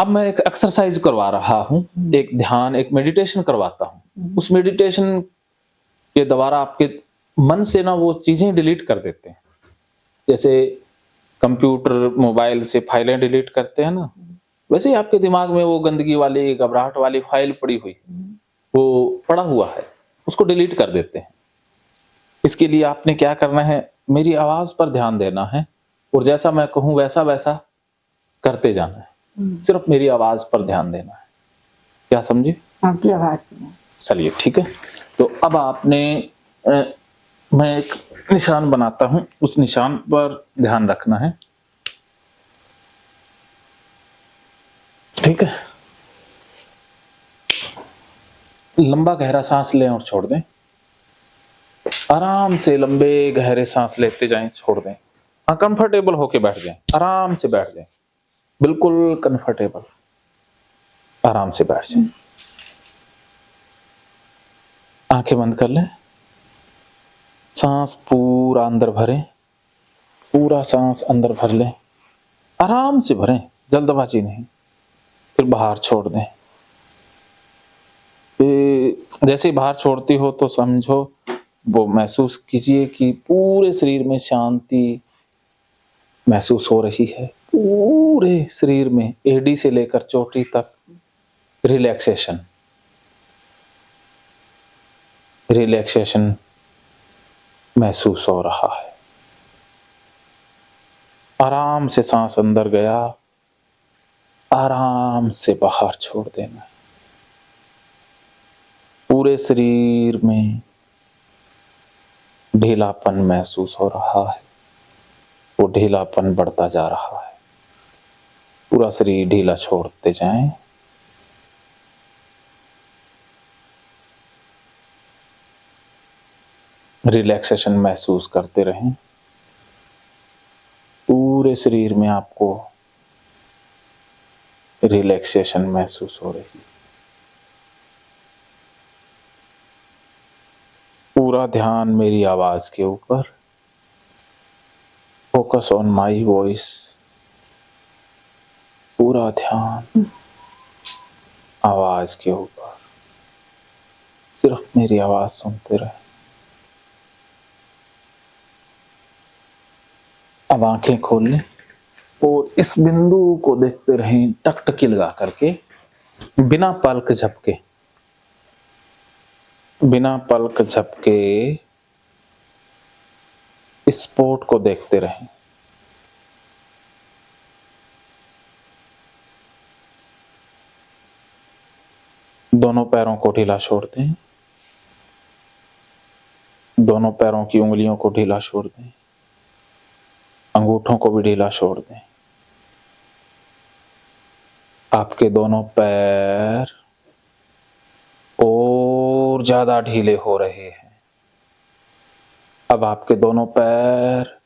अब मैं एक एक्सरसाइज करवा रहा हूँ, एक ध्यान, एक मेडिटेशन करवाता हूँ। उस मेडिटेशन के द्वारा आपके मन से ना वो चीज़ें डिलीट कर देते हैं। जैसे कंप्यूटर, मोबाइल से फाइलें डिलीट करते हैं ना, वैसे ही आपके दिमाग में वो गंदगी वाली, घबराहट वाली फाइल पड़ी हुई, वो पड़ा हुआ है, उसको डिलीट कर देते हैं। इसके लिए आपने क्या करना है, मेरी आवाज़ पर ध्यान देना है और जैसा मैं कहूँ वैसा-वैसा करते जाना है। सिर्फ मेरी आवाज़ पर ध्यान देना है। क्या समझे? आपकी आवाज़ में। चलिए ठीक है। तो अब आपने मैं एक निशान बनाता हूँ, उस निशान पर ध्यान रखना है। ठीक है? लंबा गहरा सांस लें और छोड़ दें। आराम से लंबे गहरे सांस लेते जाएं, छोड़ दें। हाँ, कंफर्टेबल होके बैठ जाएं, आराम से बैठ जाएं, बिल्कुल कंफर्टेबल, आराम से बैठ जाएं। आंखें बंद कर लें। सांस पूरा अंदर भरें, पूरा सांस अंदर भर लें, आराम से भरें, जल्दबाजी नहीं। फिर बाहर छोड़ दें। जैसे ही बाहर छोड़ती हो तो समझो, वो महसूस कीजिए कि पूरे शरीर में शांति महसूस हो रही है। पूरे शरीर में एड़ी से लेकर चोटी तक रिलैक्सेशन, रिलैक्सेशन महसूस हो रहा है। आराम से सांस अंदर गया, आराम से बाहर छोड़ देना। पूरे शरीर में ढीलापन महसूस हो रहा है, वो ढीलापन बढ़ता जा रहा है। पूरा शरीर ढीला छोड़ते जाएं। रिलैक्सेशन महसूस करते रहें। पूरे शरीर में आपको रिलैक्सेशन महसूस हो रही है। पूरा ध्यान मेरी आवाज के ऊपर, फोकस ऑन माई वॉइस। पूरा ध्यान आवाज के ऊपर, सिर्फ मेरी आवाज सुनते रहे। अब आंखें खोल लें और इस बिंदु को देखते रहें, टकटकी लगा करके, बिना पलक झपके, बिना पलक झपके इस स्पॉट को देखते रहें। दोनों पैरों को ढीला छोड़ दें। दोनों पैरों की उंगलियों को ढीला छोड़ दें। अंगूठों को भी ढीला छोड़ दें। आपके दोनों पैर और ज्यादा ढीले हो रहे हैं। अब आपके दोनों पैर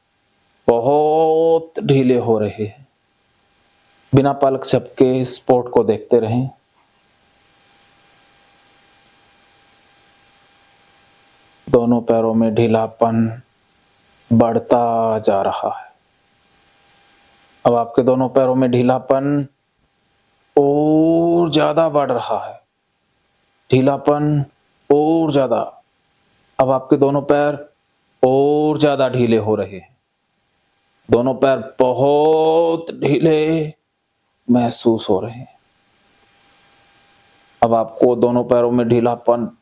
बहुत ढीले हो रहे हैं। बिना पलक झपके स्पॉट को देखते रहें। दोनों पैरों में ढीलापन बढ़ता जा रहा है। अब आपके दोनों पैरों में ढीलापन और ज्यादा बढ़ रहा है। ढीलापन और ज्यादा। अब आपके दोनों पैर और ज्यादा ढीले हो रहे हैं। दोनों पैर बहुत ढीले महसूस हो रहे हैं। अब आपको दोनों पैरों में ढीलापन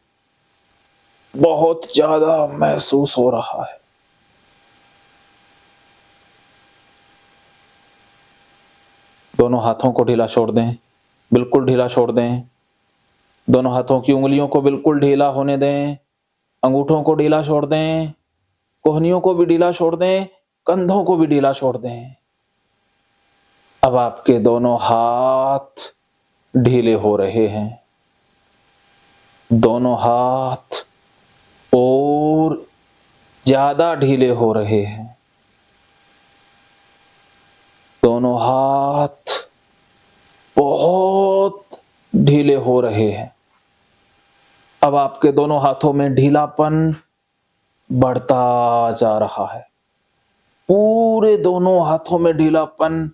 बहुत ज्यादा महसूस हो रहा है। दोनों हाथों को ढीला छोड़ दें, बिल्कुल ढीला छोड़ दें। दोनों हाथों की उंगलियों को बिल्कुल ढीला होने दें। अंगूठों को ढीला छोड़ दें। कोहनियों को भी ढीला छोड़ दें। कंधों को भी ढीला छोड़ दें। अब आपके दोनों हाथ ढीले हो रहे हैं। दोनों हाथ और ज्यादा ढीले हो रहे हैं। दोनों हाथ बहुत ढीले हो रहे हैं। अब आपके दोनों हाथों में ढीलापन बढ़ता जा रहा है। पूरे दोनों हाथों में ढीलापन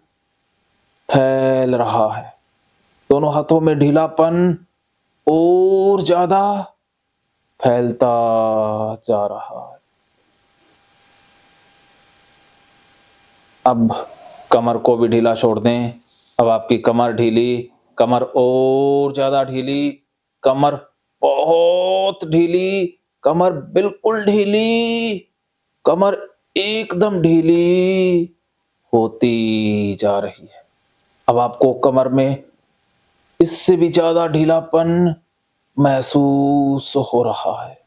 फैल रहा है। दोनों हाथों में ढीलापन और ज्यादा फैलता जा रहा है। अब कमर को भी ढीला छोड़ दें। अब आपकी कमर ढीली, कमर और ज्यादा ढीली, कमर बहुत ढीली, कमर बिल्कुल ढीली, कमर एकदम ढीली होती जा रही है। अब आपको कमर में इससे भी ज्यादा ढीलापन महसूस हो रहा है।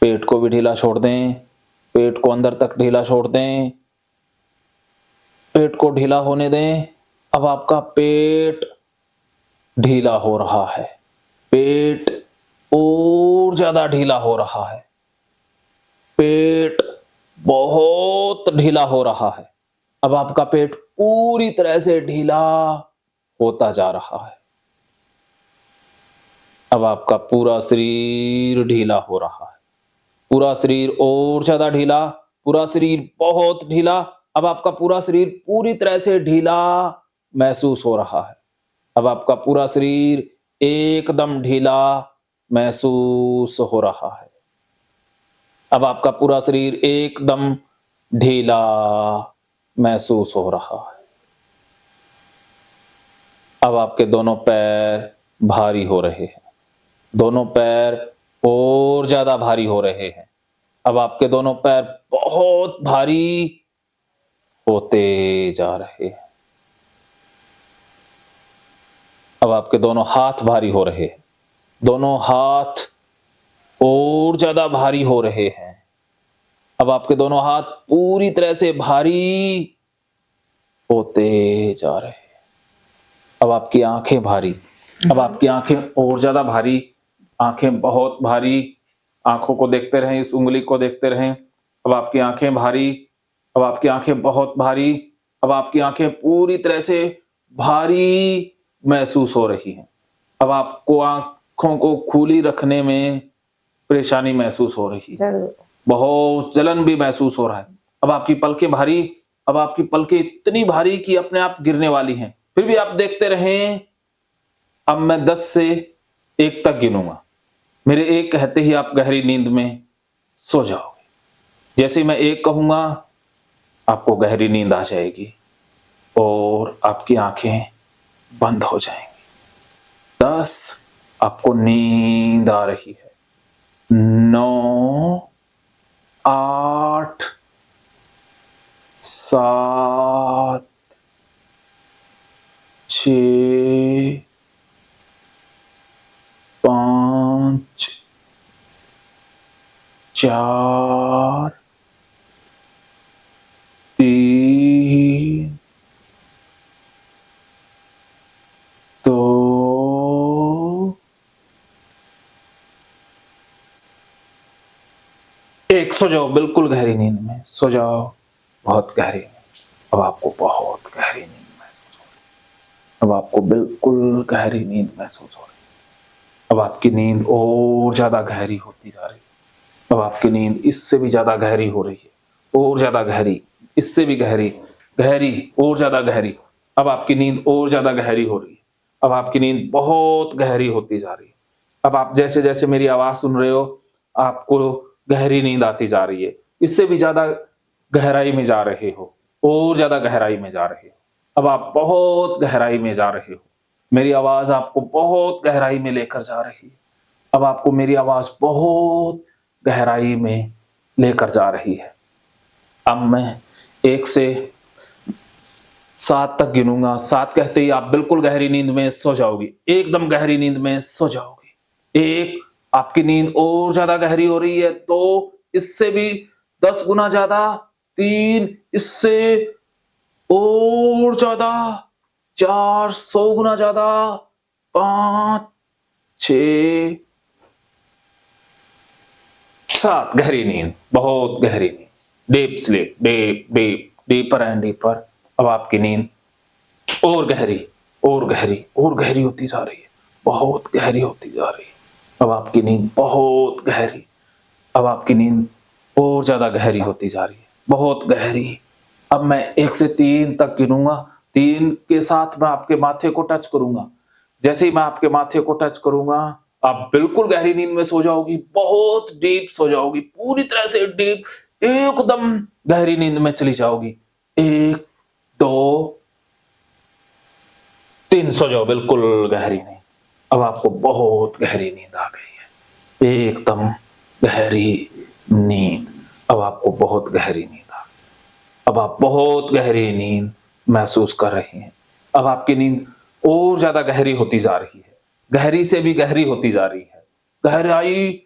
पेट को भी ढीला छोड़ दें, पेट को अंदर तक ढीला छोड़ दें, पेट को ढीला होने दें। अब आपका पेट ढीला हो रहा है, पेट और ज्यादा ढीला हो रहा है, पेट बहुत ढीला हो रहा है। अब आपका पेट पूरी तरह से ढीला होता जा रहा है। अब आपका पूरा शरीर ढीला हो रहा है, पूरा शरीर और ज्यादा ढीला, पूरा शरीर बहुत ढीला। अब आपका पूरा शरीर पूरी तरह से ढीला महसूस हो रहा है। अब आपका पूरा शरीर एकदम ढीला महसूस हो रहा है। अब आपका पूरा शरीर एकदम ढीला महसूस हो रहा है। अब आपके दोनों पैर भारी हो रहे हैं, दोनों पैर और ज्यादा भारी हो रहे हैं। अब आपके दोनों पैर बहुत भारी होते जा रहे हैं। अब आपके दोनों हाथ भारी हो रहे हैं, दोनों हाथ और ज्यादा भारी हो रहे हैं। अब आपके दोनों हाथ पूरी तरह से भारी होते जा रहे हैं। अब आपकी आंखें भारी, अब आपकी आंखें और ज्यादा भारी, आंखें बहुत भारी। आंखों को देखते रहें, इस उंगली को देखते रहें। अब आपकी आंखें भारी, अब आपकी आंखें बहुत भारी, अब आपकी आंखें पूरी तरह से भारी महसूस हो रही हैं। अब आपको आंखों को खुली रखने में परेशानी महसूस हो रही है, बहुत जलन भी महसूस हो रहा है। अब आपकी पलकें भारी, अब आपकी पलकें इतनी भारी कि अपने आप गिरने वाली हैं, फिर भी आप देखते रहें। अब मैं 10 से 1 तक गिनूंगा, मेरे 1 कहते ही आप गहरी नींद में सो जाओगे। जैसे मैं 1 कहूंगा आपको गहरी नींद आ जाएगी और आपकी आंखें बंद हो जाएंगी। 10 आपको नींद आ रही है, 9, 8, 7, 6, 5, 4, 3, 2, 1। सो जाओ, बिल्कुल गहरी नींद में सो जाओ, बहुत गहरी नींद। अब आपको बहुत गहरी नींद महसूस हो रही है, अब आपको बिल्कुल गहरी नींद महसूस हो रही है। अब आपकी नींद और ज्यादा गहरी होती जा रही है। अब आपकी नींद इससे भी ज्यादा गहरी हो रही है, और ज्यादा गहरी, इससे भी गहरी, गहरी और ज्यादा गहरी। अब आपकी नींद और ज्यादा गहरी हो रही है, अब आपकी नींद बहुत गहरी होती जा रही है। अब आप जैसे जैसे मेरी आवाज सुन रहे हो, आपको गहरी नींद आती जा रही है, इससे भी ज्यादा गहराई में जा रहे हो, और ज्यादा गहराई में जा रहे हो। अब आप बहुत गहराई में जा रहे हो, मेरी आवाज आपको बहुत गहराई में लेकर जा रही है। अब आपको मेरी आवाज बहुत गहराई में लेकर जा रही है। अब मैं 1 से 7 तक गिनूंगा, 7 कहते ही आप बिल्कुल गहरी नींद में सो जाओगी, एकदम गहरी नींद में सो जाओगी। 1, आपकी नींद और ज्यादा गहरी हो रही है, 2, इससे भी 10 गुना ज्यादा, 3, इससे और ज्यादा, 4, 100 गुना ज्यादा, 5, 6, 7। गहरी नींद, बहुत गहरी नींद, deep sleep, deep deep deeper and deeper. अब आपकी नींद और गहरी और गहरी और गहरी होती जा रही है, बहुत गहरी होती जा रही है। अब आपकी नींद बहुत गहरी, अब आपकी नींद और ज्यादा गहरी होती जा रही है, बहुत गहरी। अब मैं 1 से 3 तक गिनूंगा, 3 के साथ मैं आपके माथे को टच करूँगा। जैसे ही मैं आपके माथे को टच करूँगा, आप बिल्कुल गहरी नींद में सो जाओगी, बहुत डीप सो जाओगी, पूरी तरह से डीप, एकदम गहरी नींद में चली जाओगी। 1, 2, 3 सो जाओ, बिल्कुल गहरी नींद। अब आपको बहुत गहरी नींद आ गई है, एकदम गहरी नींद। अब आपको बहुत गहरी नींद आ गई। अब आप बहुत गहरी नींद महसूस कर रही हैं। अब आपकी नींद और ज्यादा गहरी होती जा रही है, गहरी से भी गहरी होती जा रही है, गहराई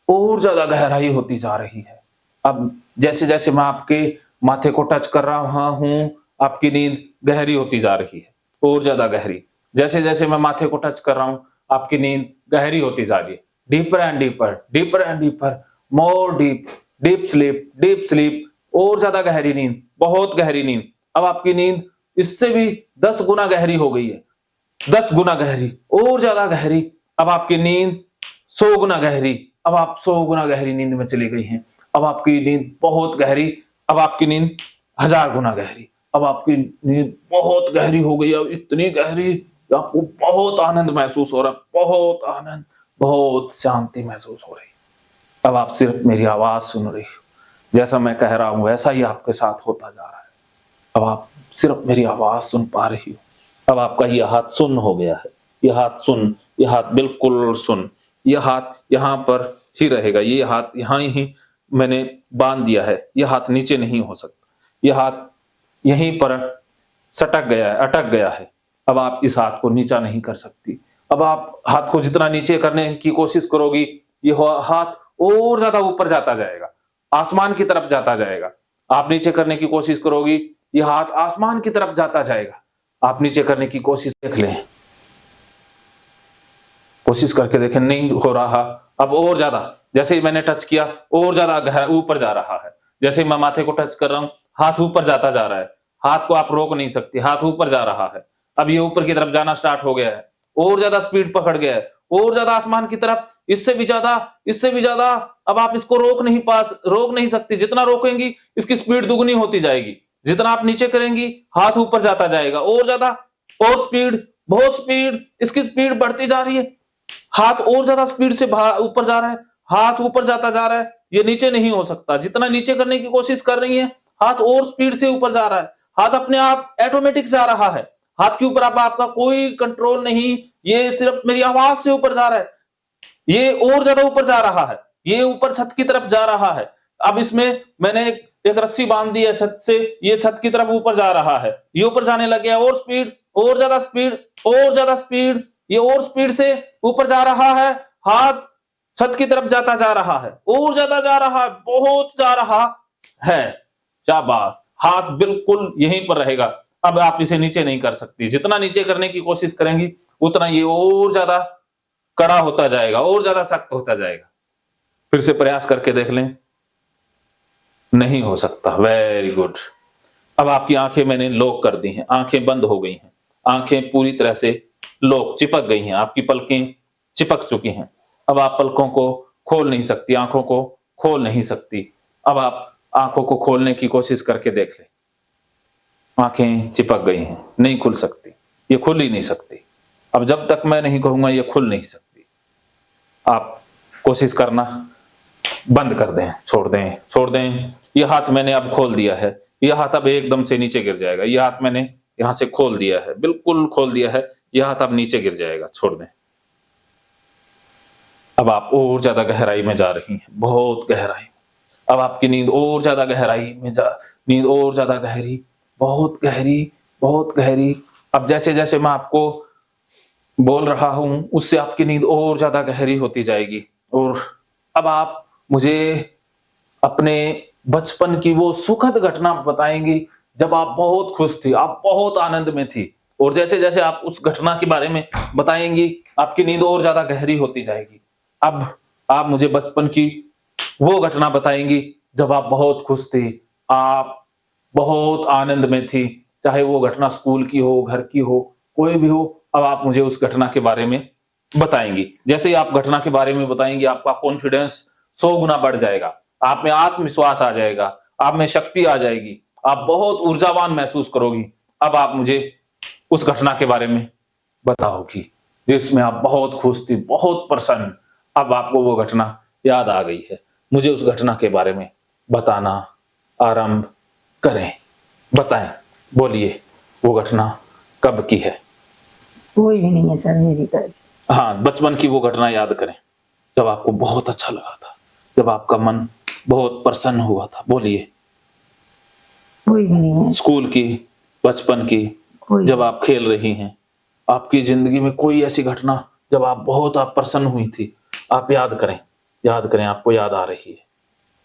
और ज्यादा गहराई होती जा रही है। अब जैसे जैसे मैं आपके माथे को टच कर रहा हूं, आपकी नींद गहरी होती जा रही है, और ज्यादा गहरी। जैसे जैसे मैं माथे को टच कर रहा हूं, आपकी नींद गहरी होती जा रही है, deeper and deeper, deeper and deeper, more deep, deep sleep, और ज्यादा गहरी नींद, बहुत गहरी नींद। अब आपकी नींद इससे भी 10 गुना गहरी हो गई है, 10 गुना गहरी, और ज्यादा गहरी। अब आपकी नींद 100 गुना गहरी। अब आप 100 गुना गहरी नींद में चली गई हैं। अब आपकी नींद बहुत गहरी। अब आपकी नींद 1000 गुना गहरी। अब आपकी नींद बहुत गहरी हो गई, अब इतनी गहरी कि आपको बहुत आनंद महसूस हो रहा है, बहुत आनंद, बहुत शांति महसूस हो रही। अब आप सिर्फ मेरी आवाज सुन रही हो, जैसा मैं कह रहा हूं वैसा ही आपके साथ होता जा रहा है। अब आप सिर्फ मेरी आवाज सुन पा रही हो। अब आपका ये हाथ सुन्न हो गया है, ये हाथ सुन, ये हाथ बिल्कुल सुन, ये हाथ यहाँ पर ही रहेगा, ये हाथ यहाँ ही मैंने बांध दिया है, ये हाथ नीचे नहीं हो सकता, ये हाथ यहीं पर सटक गया है, अटक गया है। अब आप इस हाथ को नीचा नहीं कर सकती। अब आप हाथ को जितना नीचे करने की कोशिश करोगी, ये हाथ और ज्यादा ऊपर जाता जाएगा, आसमान की तरफ जाता जाएगा। आप नीचे करने की कोशिश करोगी, ये हाथ आसमान की तरफ जाता जाएगा। आप नीचे करने की कोशिश देख लें, कोशिश करके देखें, नहीं हो रहा। अब और ज्यादा, जैसे ही मैंने टच किया और ज्यादा गहरा ऊपर जा रहा है। जैसे ही मैं माथे को टच कर रहा हूं, हाथ ऊपर जाता जा रहा है, हाथ को आप रोक नहीं सकती, हाथ ऊपर जा रहा है। अब ये ऊपर की तरफ जाना स्टार्ट हो गया है, और ज्यादा स्पीड पकड़ गया है, और ज्यादा आसमान की तरफ, इससे भी ज्यादा, इससे भी ज्यादा। अब आप इसको रोक नहीं सकती, जितना रोकेंगी इसकी स्पीड दुगनी होती जाएगी। जितना आप नीचे करेंगी, हाथ ऊपर जाता जाएगा, और ज्यादा, और स्पीड, बहुत स्पीड, इसकी स्पीड बढ़ती जा रही है। हाथ और ज्यादा स्पीड से ऊपर जा रहा है, हाथ ऊपर जाता जा रहा है, ये नीचे नहीं हो सकता। जितना नीचे करने की कोशिश कर रही है, हाथ और स्पीड से ऊपर जा रहा है, हाथ अपने आप ऑटोमेटिक जा रहा है, हाथ के ऊपर अब आपका कोई कंट्रोल नहीं, ये सिर्फ मेरी आवाज से ऊपर जा रहा है, ये और ज्यादा ऊपर जा रहा है, ये ऊपर छत की तरफ जा रहा है। अब इसमें मैंने एक रस्सी बांध दी है छत से, ये छत की तरफ ऊपर जा रहा है, ये ऊपर जाने लग गया, और स्पीड, और ज्यादा स्पीड, और ज्यादा स्पीड, ये और स्पीड से ऊपर जा रहा है। हाथ छत की तरफ जाता जा रहा है, और ज्यादा जा रहा है, बहुत जा रहा है। शाबाश, हाथ बिल्कुल यहीं पर रहेगा। अब आप इसे नीचे नहीं कर सकती, जितना नीचे करने की कोशिश करेंगी उतना ये और ज्यादा कड़ा होता जाएगा, और ज्यादा सख्त होता जाएगा। फिर से प्रयास करके देख लें, नहीं हो सकता। Very good. अब आपकी आंखें मैंने लॉक कर दी हैं, आंखें बंद हो गई हैं, आंखें पूरी तरह से लॉक, चिपक गई हैं, आपकी पलकें चिपक चुकी हैं। अब आप पलकों को खोल नहीं सकती, आंखों को खोल नहीं सकती। अब आप आंखों को खोलने की कोशिश करके देख लें, आंखें चिपक गई हैं, नहीं खुल सकती, ये खुल ही नहीं सकती। अब जब तक मैं नहीं कहूंगा ये खुल नहीं सकती। आप कोशिश करना बंद कर दें, छोड़ दें, छोड़ दें। ये हाथ मैंने अब खोल दिया है, ये हाथ अब एकदम से नीचे गिर जाएगा। ये हाथ मैंने यहां से खोल दिया है, बिल्कुल खोल दिया है, ये हाथ अब नीचे गिर जाएगा, छोड़ दें। अब आप और ज्यादा गहराई में जा रही हैं, बहुत गहराई। अब आपकी नींद और ज्यादा गहराई में नींद और ज्यादा गहरी, बहुत गहरी, बहुत गहरी। अब जैसे जैसे मैं आपको बोल रहा हूं, उससे आपकी नींद और ज्यादा गहरी होती जाएगी। और अब आप मुझे अपने बचपन की वो सुखद घटना बताएंगी जब आप बहुत खुश थी, आप बहुत आनंद में थी। और जैसे जैसे आप उस घटना के बारे में बताएंगी, आपकी नींद और ज्यादा गहरी होती जाएगी। अब आप मुझे बचपन की वो घटना बताएंगी जब आप बहुत खुश थी, आप बहुत आनंद में थी, चाहे वो घटना स्कूल की हो, घर की हो, कोई भी हो। अब आप मुझे उस घटना के बारे में बताएंगी। जैसे ही आप घटना के बारे में बताएंगे, आपका कॉन्फिडेंस 100 गुना बढ़ जाएगा, आप में आत्मविश्वास आ जाएगा, आप में शक्ति आ जाएगी, आप बहुत ऊर्जावान महसूस करोगी। अब आप मुझे उस घटना के बारे में बताओगी जिसमें आप बहुत खुश थी, बहुत प्रसन्न। अब आपको वो घटना याद आ गई है। मुझे उस घटना के बारे में बताना आरंभ करें। बताएं, बोलिए, वो घटना कब की है? कोई भी नहीं है सर मेरी तरफ। हाँ, बचपन की वो घटना याद करें जब आपको बहुत अच्छा लगा था, जब आपका मन बहुत प्रसन्न हुआ था। बोलिए। कोई भी नहीं है। स्कूल की, बचपन की, जब आप खेल रही हैं, आपकी जिंदगी में कोई ऐसी घटना जब आप प्रसन्न हुई थी, आप याद करें, याद करें, आपको याद आ रही है,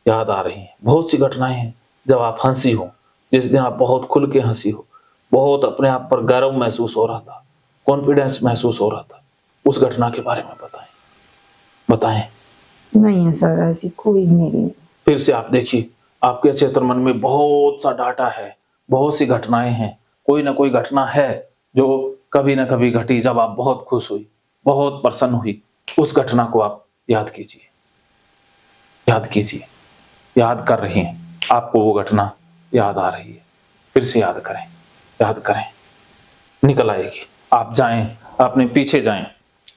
याद आ रही हैं। बहुत सी घटनाएं हैं जब आप हंसी हो, जिस दिन आप बहुत खुल के हंसी हो, बहुत अपने आप पर गर्व महसूस हो रहा था, कॉन्फिडेंस महसूस हो रहा था। उस घटना के बारे में बताएं, बताएं। नहीं है सर, ऐसी कोई मेरी नहीं। फिर से आप देखिए, आपके अचेतन मन में बहुत सा डाटा है, बहुत सी घटनाएं हैं। कोई ना कोई घटना है जो कभी ना कभी घटी जब आप बहुत खुश हुई, बहुत प्रसन्न हुई। उस घटना को आप याद कीजिए, याद कीजिए। याद कर रही हैं, आपको वो घटना याद आ रही है। फिर से याद करें, याद करें, निकल आएगी। आप जाएं, अपने पीछे जाएं,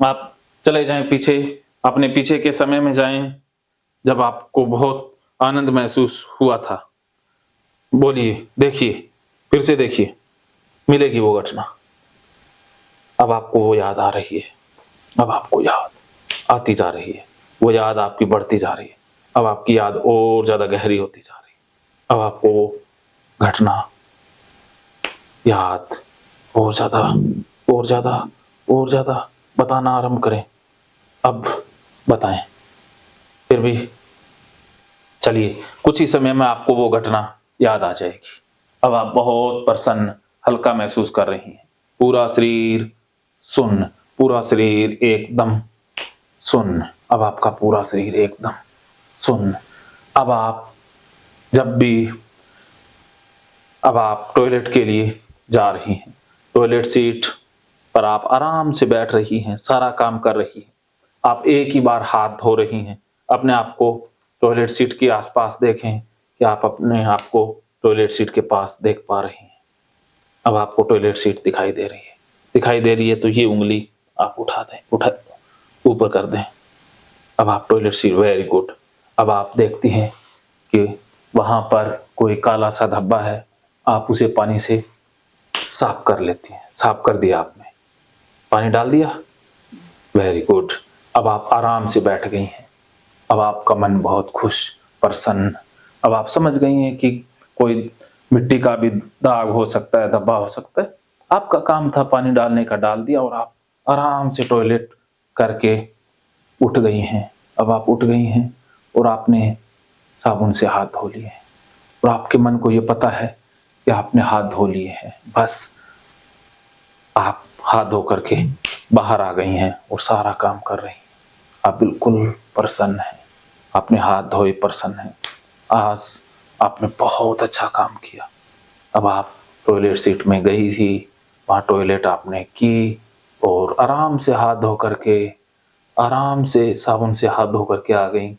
आप चले जाएं पीछे, अपने पीछे के समय में जाएं जब आपको बहुत आनंद महसूस हुआ था। बोलिए, देखिए, फिर से देखिए, मिलेगी वो घटना। अब आपको वो याद आ रही है, अब आपको याद आती जा रही है, वो याद आपकी बढ़ती जा रही है। अब आपकी याद और ज्यादा गहरी होती जा रही है। अब आपको वो घटना याद और ज्यादा, और ज्यादा, और ज्यादा बताना आरंभ करें। अब बताएं। फिर भी चलिए, कुछ ही समय में आपको वो घटना याद आ जाएगी। अब आप बहुत प्रसन्न, हल्का महसूस कर रही हैं। पूरा शरीर सुन्न, पूरा शरीर एकदम सुन्न। अब आपका पूरा शरीर एकदम सुन्न। अब आप जब भी, अब आप टॉयलेट के लिए जा रही हैं, टॉयलेट सीट पर आप आराम से बैठ रही हैं, सारा काम कर रही हैं। आप एक ही बार हाथ धो रही हैं। अपने आप को टॉयलेट सीट के आसपास देखें कि आप अपने आप को टॉयलेट सीट के पास देख पा रही हैं। अब आपको टॉयलेट सीट दिखाई दे रही है, दिखाई दे रही है तो ये उंगली आप उठा दें, उठा ऊपर कर दें। अब आप टॉयलेट सीट, वेरी गुड। अब आप देखती हैं कि वहां पर कोई काला सा धब्बा है, आप उसे पानी से साफ कर लेती हैं। साफ कर दिया आपने, पानी डाल दिया, वेरी गुड। अब आप आराम से बैठ गई हैं। अब आपका मन बहुत खुश, प्रसन्न। अब आप समझ गई हैं कि कोई मिट्टी का भी दाग हो सकता है, धब्बा हो सकता है। आपका काम था पानी डालने का, डाल दिया और आप आराम से टॉयलेट करके उठ गई हैं। अब आप उठ गई हैं और आपने साबुन से हाथ धो लिए हैं और आपके मन को ये पता है कि आपने हाथ धो लिए हैं। बस आप हाथ धो करके बाहर आ गई हैं और सारा काम कर रही हैं। आप बिल्कुल प्रसन्न हैं, आपने हाथ धोए, प्रसन्न हैं। आज आपने बहुत अच्छा काम किया। अब आप टॉयलेट सीट में गई थी, वहाँ टॉयलेट आपने की और आराम से हाथ धो करके, आराम से साबुन से हाथ धो करके आ गई।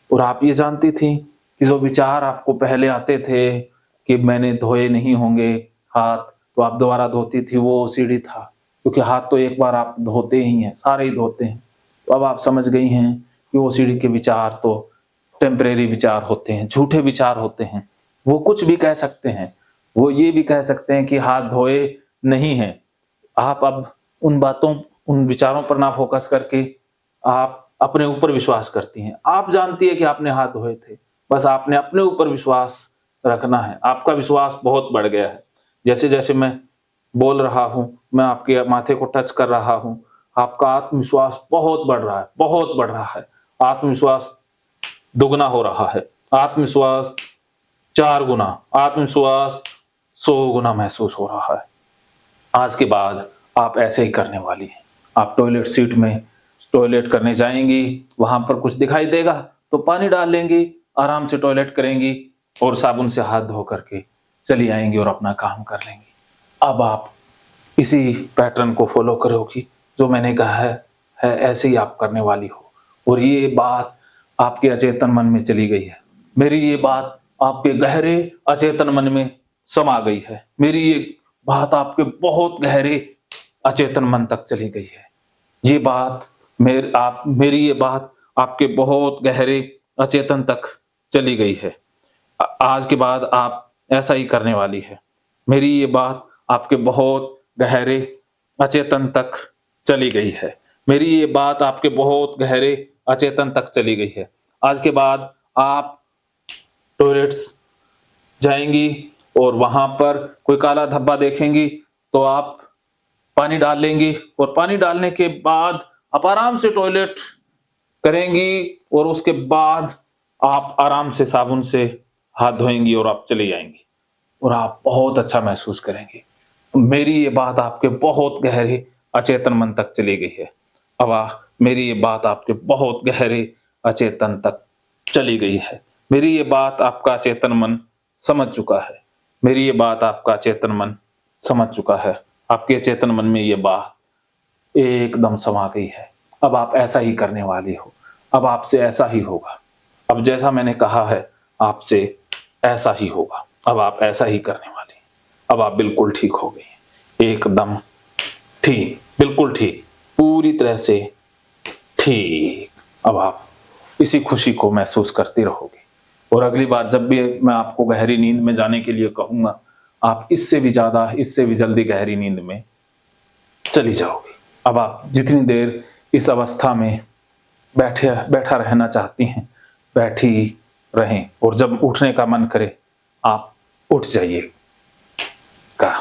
और आप ये जानती थी कि जो विचार आपको पहले आते थे कि मैंने धोए नहीं होंगे हाथ, तो आप दोबारा धोती थी, वो सीढ़ी था, क्योंकि हाथ तो एक बार आप धोते ही हैं, सारे ही धोते हैं। तो अब आप समझ गई हैं कि वो सीढ़ी के विचार तो टेम्परेरी विचार होते हैं, झूठे विचार होते हैं। वो कुछ भी कह सकते हैं, वो ये भी कह सकते हैं कि हाथ धोए नहीं हैं। आप अब उन बातों, उन विचारों पर ना फोकस करके आप अपने ऊपर विश्वास करती हैं। आप जानती है कि आपने हाथ धोए थे, बस आपने अपने ऊपर विश्वास रखना है। आपका विश्वास बहुत बढ़ गया है। जैसे जैसे मैं बोल रहा हूं, मैं आपके माथे को टच कर रहा हूं, आपका आत्मविश्वास बहुत बढ़ रहा है, बहुत बढ़ रहा है। आत्मविश्वास दुगना हो रहा है, आत्मविश्वास 4 गुना, आत्मविश्वास 100 गुना महसूस हो रहा है। आज के बाद आप ऐसे ही करने वाली हैं। आप टॉयलेट सीट में टॉयलेट करने जाएंगी, वहां पर कुछ दिखाई देगा तो पानी डाल लेंगी, आराम से टॉयलेट करेंगी और साबुन से हाथ धो करके चली आएंगी और अपना काम कर लेंगी। अब आप इसी पैटर्न को फॉलो करोगी जो मैंने कहा है ऐसे ही आप करने वाली हो। और ये बात आपके अचेतन मन में चली गई है। मेरी ये बात आपके गहरे अचेतन मन में समा गई है। मेरी ये बात आपके बहुत गहरे अचेतन मन तक चली गई है। ये बात मेरी ये बात आपके बहुत गहरे अचेतन तक चली गई है। आज के बाद आप ऐसा ही करने वाली है। मेरी ये बात आपके बहुत गहरे अचेतन तक चली गई है। मेरी ये बात आपके बहुत गहरे अचेतन तक चली गई है। आज के बाद आप टॉयलेट्स जाएंगी और वहां पर कोई काला धब्बा देखेंगी तो आप पानी डाल लेंगी, और पानी डालने के बाद आप आराम से टॉयलेट करेंगी, और उसके बाद आप आराम से साबुन से हाथ धोएंगी और आप चली जाएंगी, और आप बहुत अच्छा महसूस करेंगी। मेरी ये बात आपके बहुत गहरे अचेतन मन तक चली गई है। अब मेरी ये बात आपके बहुत गहरे अचेतन तक चली गई है। मेरी ये बात आपका अचेतन मन समझ चुका है। मेरी ये बात आपका अचेतन मन समझ चुका है। आपके अचेतन मन में ये बात एकदम समा गई है। अब आप ऐसा ही करने वाली हो। अब आपसे ऐसा ही होगा। अब जैसा मैंने कहा है आपसे ऐसा ही होगा। अब आप ऐसा ही करने वाली हैं। अब आप बिल्कुल ठीक हो गई हैं। एकदम ठीक, बिल्कुल ठीक, पूरी तरह से ठीक। अब आप इसी खुशी को महसूस करती रहोगे, और अगली बार जब भी मैं आपको गहरी नींद में जाने के लिए कहूंगा, आप इससे भी ज्यादा, इससे भी जल्दी गहरी नींद में चली जाओगी। अब आप जितनी देर इस अवस्था में बैठा रहना चाहती हैं, बैठी रहें, और जब उठने का मन करे आप उठ जाइए का।